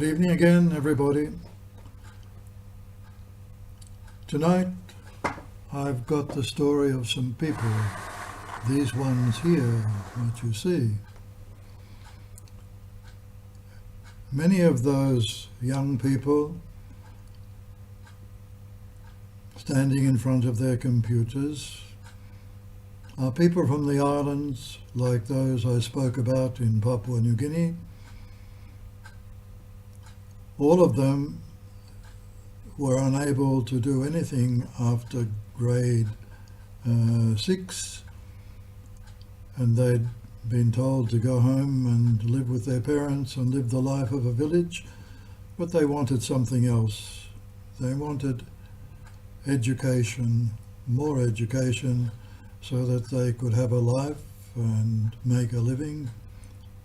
Good evening again, everybody. Tonight I've got the story of some people, these ones here, what you see. Many of those young people standing in front of their computers are people from the islands like those I spoke about in Papua New Guinea. All of them were unable to do anything after grade 6, and they'd been told to go home and live with their parents and live the life of a village, but they wanted something else. They wanted education, more education, so that they could have a life and make a living,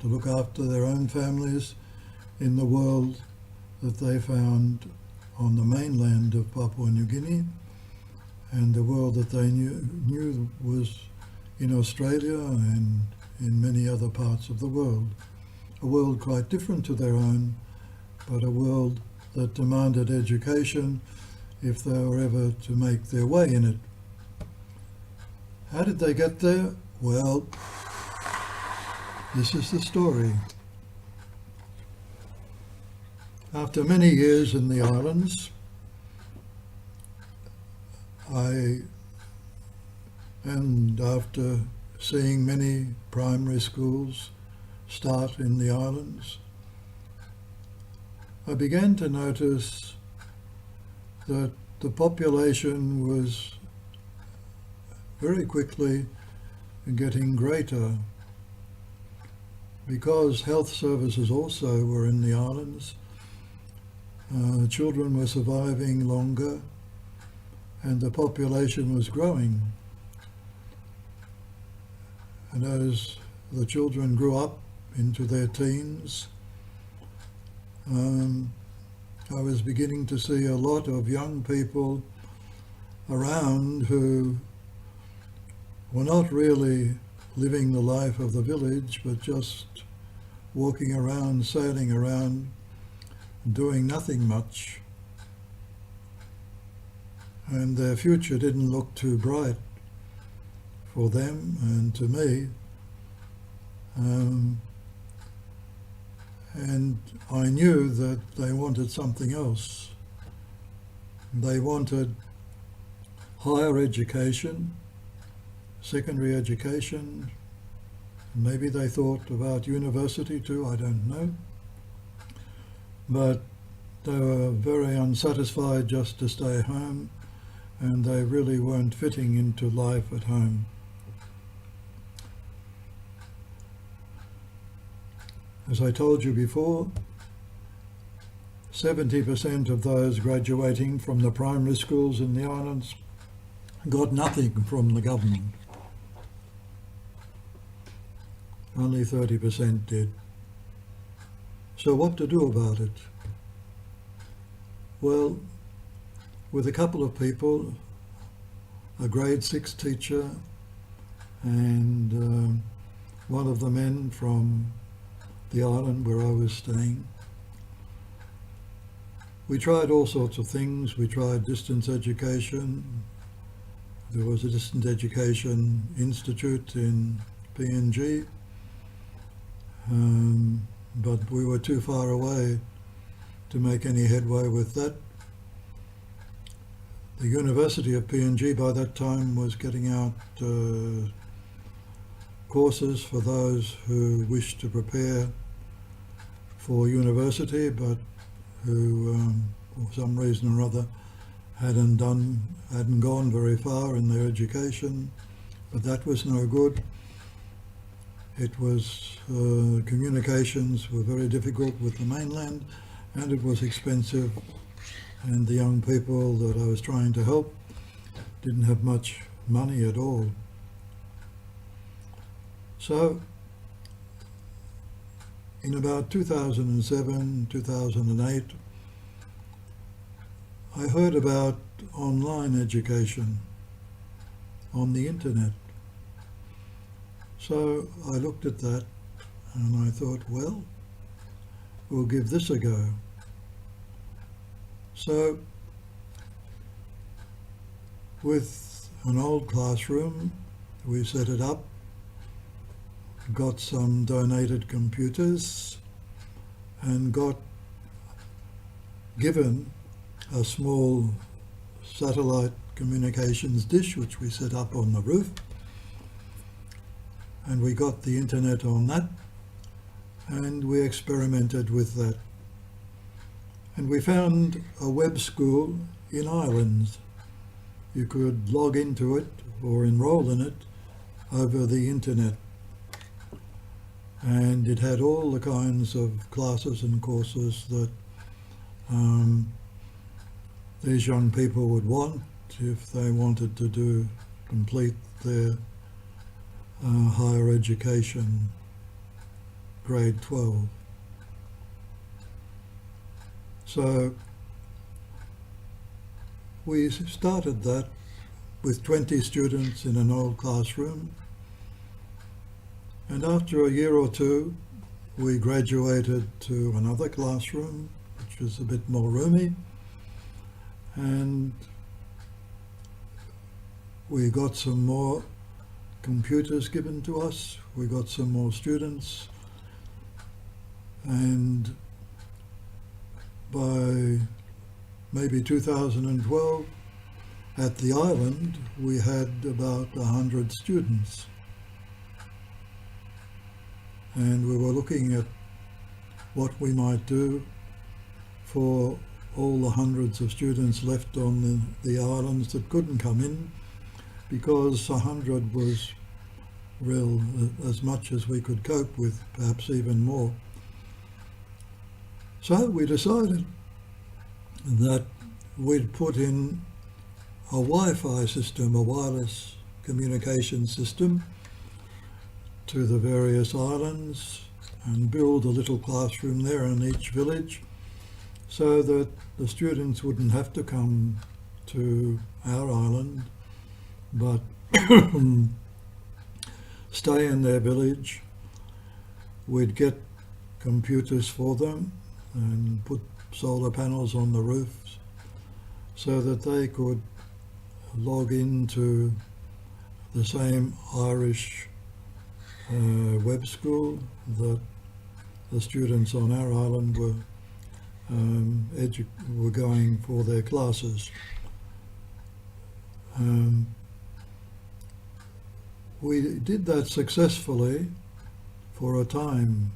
to look after their own families in the world that they found on the mainland of Papua New Guinea, and the world that they knew was in Australia and in many other parts of the world. A world quite different to their own, but a world that demanded education if they were ever to make their way in it. How did they get there? Well, this is the story. After many years in the islands, and after seeing many primary schools start in the islands, I began to notice that the population was very quickly getting greater, because health services also were in the islands. Children were surviving longer and the population was growing. And as the children grew up into their teens, I was beginning to see a lot of young people around who were not really living the life of the village, but just walking around, sailing around, doing nothing much. And their future didn't look too bright for them and to me. And I knew that they wanted something else. They wanted higher education, secondary education. Maybe they thought about university too, I don't know. But they were very unsatisfied just to stay home, and they really weren't fitting into life at home. As I told you before, 70% of those graduating from the primary schools in the islands got nothing from the government. Only 30% did. So what to do about it? Well, with a couple of people, a grade 6 teacher and one of the men from the island where I was staying, we tried all sorts of things. We tried distance education. There was a distance education institute in PNG, but we were too far away to make any headway with that. The University of PNG by that time was getting out courses for those who wished to prepare for university, but who, for some reason or other, hadn't gone very far in their education. But that was no good. It was communications were very difficult with the mainland, and it was expensive, and the young people that I was trying to help didn't have much money at all. So in about 2007, 2008, I heard about online education on the internet. So I looked at that and I thought, well, we'll give this a go. So with an old classroom, we set it up, got some donated computers, and got given a small satellite communications dish which we set up on the roof, and we got the internet on that, and we experimented with that. And we found a web school in Ireland. You could log into it or enroll in it over the internet. And it had all the kinds of classes and courses that these young people would want if they wanted to complete their higher education, grade 12. So we started that with 20 students in an old classroom, and after a year or two we graduated to another classroom which was a bit more roomy, and we got some more computers given to us, we got some more students, and by maybe 2012 at the island we had about 100 students, and we were looking at what we might do for all the hundreds of students left on the islands that couldn't come in, because 100 was real as much as we could cope with, perhaps even more. So we decided that we'd put in a Wi-Fi system, a wireless communication system, to the various islands and build a little classroom there in each village so that the students wouldn't have to come to our island but stay in their village. We'd get computers for them and put solar panels on the roofs so that they could log into the same Irish web school that the students on our island were going for their classes. We did that successfully for a time,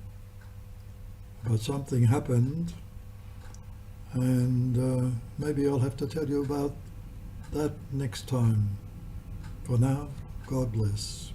but something happened, and maybe I'll have to tell you about that next time. For now, God bless.